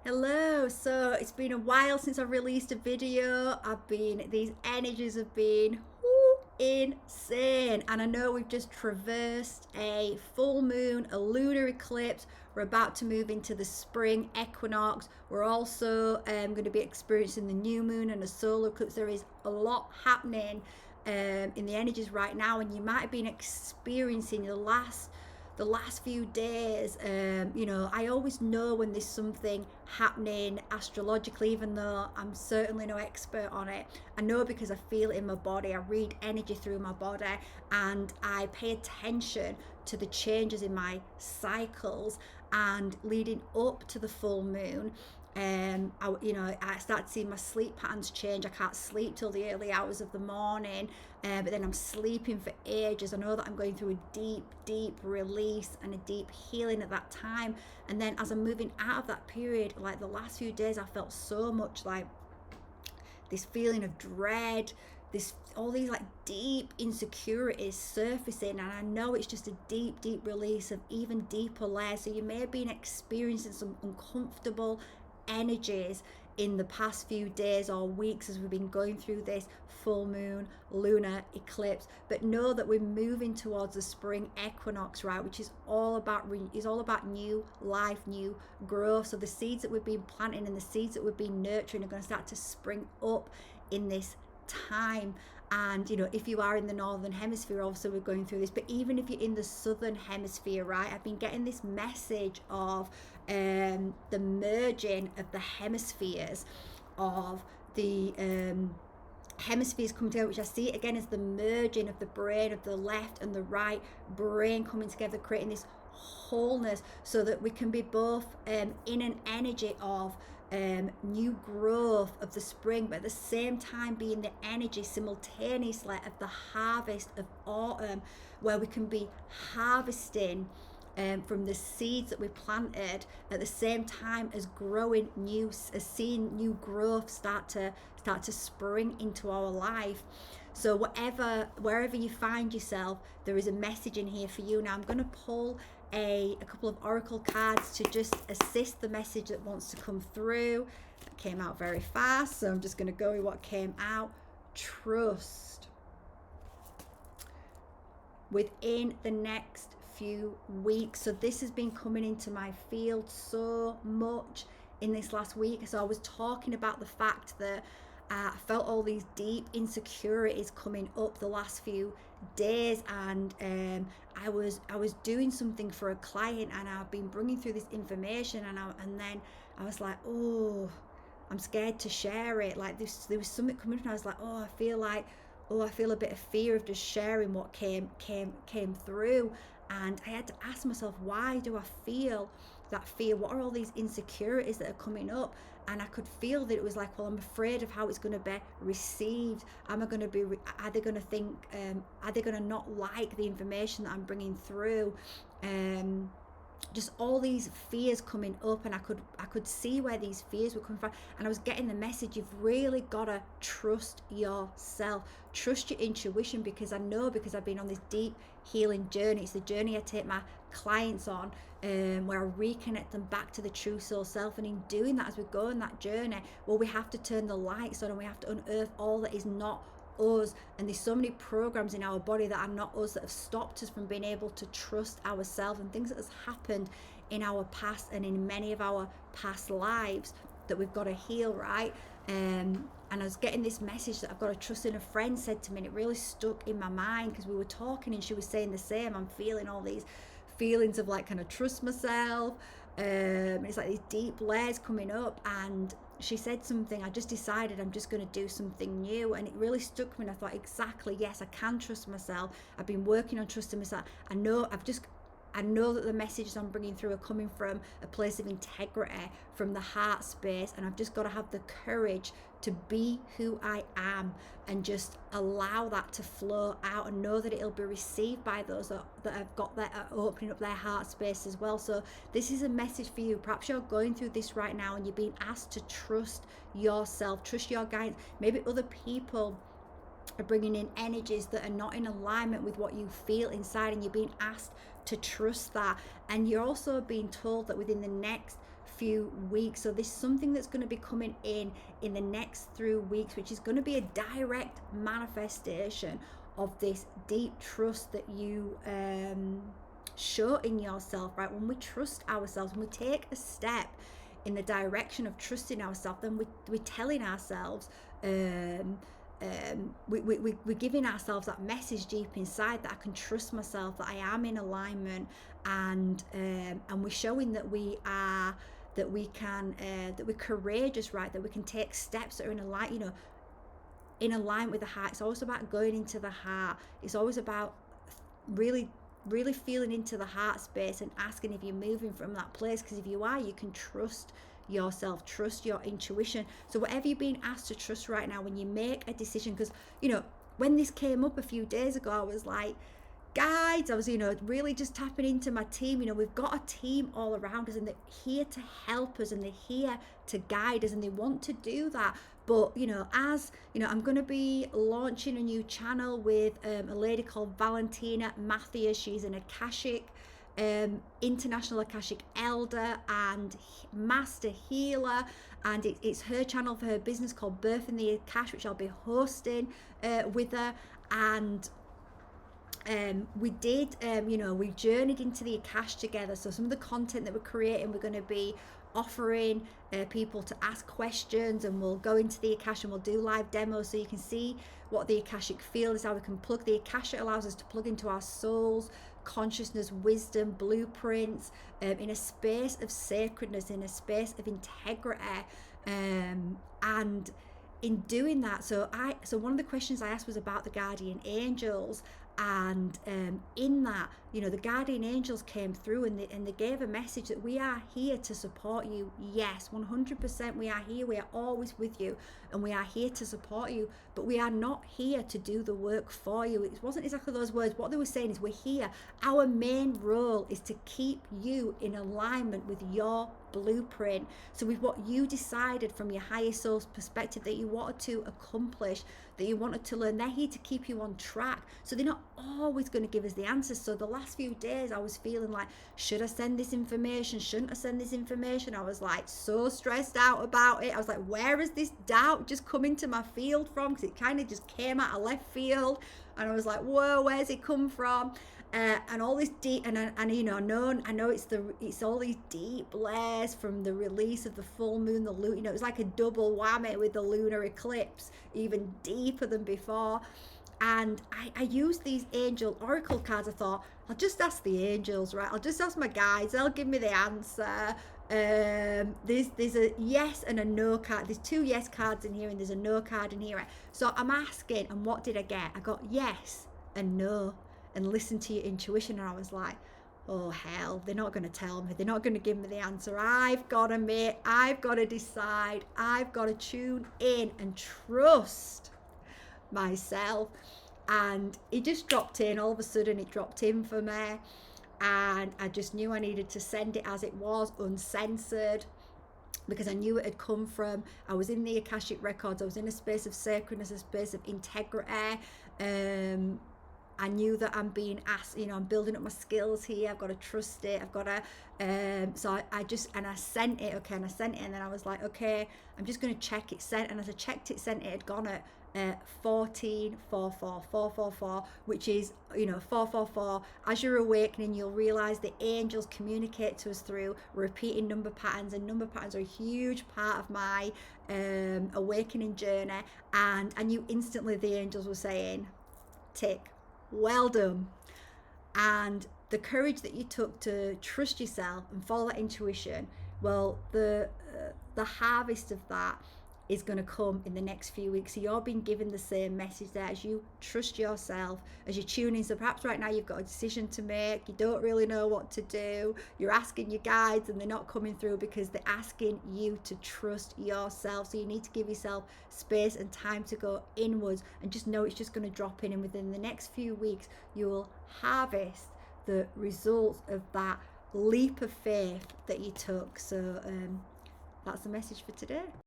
Hello, so it's been a while since I've released a video. These energies have been insane. And I know we've just traversed a full moon, a lunar eclipse. We're about to move into the spring equinox. We're also going to be experiencing the new moon and a solar eclipse. There is a lot happening in the energies right now, and you might have been experiencing the last few days. I always know when there's something happening astrologically, even though I'm certainly no expert on it. I know because I feel it in my body. I read energy through my body, and I pay attention to the changes in my cycles. And leading up to the full moon, I start seeing my sleep patterns change. I can't sleep till the early hours of the morning, but then I'm sleeping for ages. I know that I'm going through a deep, deep release and a deep healing at that time. And then as I'm moving out of that period, like the last few days, I felt so much like this feeling of dread, this all these like deep insecurities surfacing, and I know it's just a deep, deep release of even deeper layers. So you may have been experiencing some uncomfortable energies in the past few days or weeks as we've been going through this full moon lunar eclipse, but know that we're moving towards the spring equinox, right, which is all about new life, new growth. So the seeds that we've been planting and the seeds that we've been nurturing are going to start to spring up in this time. And if you are in the northern hemisphere, also we're going through this, but even if you're in the southern hemisphere, right, I've been getting this message of the merging of the hemispheres, of the hemispheres coming together, which I see again as the merging of the brain, of the left and the right brain coming together, creating this wholeness, so that we can be both in an energy of new growth of the spring, but at the same time being the energy simultaneously of the harvest of autumn, where we can be harvesting from the seeds that we planted at the same time as growing new, as seeing new growth start to spring into our life. So wherever you find yourself, there is a message in here for you. Now I'm going to pull a couple of oracle cards to just assist the message that wants to come through. That came out very fast, so I'm just going to go with what came out. Trust. Within the next few weeks. So this has been coming into my field so much in this last week. So I was talking about the fact that I felt all these deep insecurities coming up the last few days, and I was doing something for a client, and I've been bringing through this information, and then I was like, oh, I'm scared to share it. Like there was something coming up, and I was like, I feel a bit of fear of just sharing what came through. And I had to ask myself, why do I feel that fear? What are all these insecurities that are coming up? And I could feel that it was like, well, I'm afraid of how it's going to be received. Are they going to think, are they going to not like the information that I'm bringing through? Just all these fears coming up, and I could see where these fears were coming from. And I was getting the message, you've really got to trust yourself, trust your intuition, because I know, because I've been on this deep healing journey. It's the journey I take my clients on, where I reconnect them back to the true soul self. And in doing that, as we go on that journey, well, we have to turn the lights on, and we have to unearth all that is not us. And there's so many programs in our body that are not us, that have stopped us from being able to trust ourselves, and things that has happened in our past and in many of our past lives that we've got to heal, right? And I was getting this message that I've got to trust. And a friend said to me, and it really stuck in my mind, because we were talking and she was saying the same. I'm feeling all these feelings of like, can I trust myself? It's like these deep layers coming up, and she said something, I just decided I'm just going to do something new. And it really stuck me, and I thought, exactly, yes, I can trust myself. I've been working on trusting myself. I know that the messages I'm bringing through are coming from a place of integrity, from the heart space, and I've just got to have the courage to be who I am and just allow that to flow out, and know that it'll be received by those that have got that, are opening up their heart space as well. So this is a message for you. Perhaps you're going through this right now and you're being asked to trust yourself, trust your guidance. Maybe other people are bringing in energies that are not in alignment with what you feel inside, and you're being asked to trust that. And you're also being told that within the next few weeks. So there's something that's going to be coming in the next 3 weeks, which is going to be a direct manifestation of this deep trust that you show in yourself, right? When we trust ourselves, when we take a step in the direction of trusting ourselves, then we're telling ourselves, we're giving ourselves that message deep inside that I can trust myself, that I am in alignment, and we're showing that we are, that we can, that we're courageous, right? That we can take steps that are in alignment, in alignment with the heart. It's always about going into the heart. It's always about really feeling into the heart space and asking if you're moving from that place, because if you are, you can trust yourself, trust your intuition. So whatever you're being asked to trust right now, when you make a decision, because when this came up a few days ago, I was like, guides, I was really just tapping into my team. We've got a team all around us, and they're here to help us, and they're here to guide us, and they want to do that. But as I'm going to be launching a new channel with a lady called Valentina Matthews. She's an Akashic, international Akashic elder and master healer, and it's her channel for her business called Birthing the Akash, which I'll be hosting with her. And we did, we journeyed into the Akash together. So some of the content that we're creating, we're going to be offering people to ask questions, and we'll go into the Akash and we'll do live demos so you can see what the Akashic field is, how we can plug. The Akash allows us to plug into our souls, consciousness, wisdom, blueprints, in a space of sacredness, in a space of integrity, and in doing that, so one of the questions I asked was about the guardian angels. And in that, the guardian angels came through, and they gave a message that we are here to support you. Yes, 100% we are here. We are always with you, and we are here to support you. But we are not here to do the work for you. It wasn't exactly those words. What they were saying is, we're here. Our main role is to keep you in alignment with your blueprint. So with what you decided from your higher soul's perspective that you wanted to accomplish, that you wanted to learn, they're here to keep you on track. So they're not always going to give us the answers. So the last few days I was feeling like, should I send this information? Shouldn't I send this information? I was like so stressed out about it. I was like, where is this doubt just coming to my field from? Because it kind of just came out of left field, and I was like, whoa, where's it come from? And all this deep, and I know it's all these deep layers from the release of the full moon, the lunar. It was like a double whammy with the lunar eclipse, even deeper than before. And I used these angel oracle cards. I thought, I'll just ask the angels, right? I'll just ask my guides. They'll give me the answer. There's a yes and a no card. There's 2 yes cards in here, and there's a no card in here. Right? So I'm asking, and what did I get? I got yes and no. And listen to your intuition. And I was like, oh hell, they're not going to tell me, they're not going to give me the answer. I've got to decide, I've got to tune in and trust myself. And it just dropped in. All of a sudden it dropped in for me, and I just knew I needed to send it as it was, uncensored, because I knew it had come from, I was in the Akashic records, I was in a space of sacredness, a space of integrity. I knew that I'm being asked, I'm building up my skills here. I've got to trust it. I've got to, so I sent it, okay, and I sent it, and then I was like, okay, I'm just going to check it sent. And as I checked it sent, it had gone at 1444, which is, 444. As you're awakening, you'll realize the angels communicate to us through repeating number patterns, and number patterns are a huge part of my awakening journey. And I knew instantly the angels were saying, tick. Well done. And the courage that you took to trust yourself and follow that intuition, well, the harvest of that is going to come in the next few weeks. So you're being given the same message there as you trust yourself, as you tune in. So perhaps right now you've got a decision to make, you don't really know what to do, you're asking your guides and they're not coming through because they're asking you to trust yourself. So you need to give yourself space and time to go inwards, and just know it's just going to drop in, and within the next few weeks you will harvest the results of that leap of faith that you took. So that's the message for today.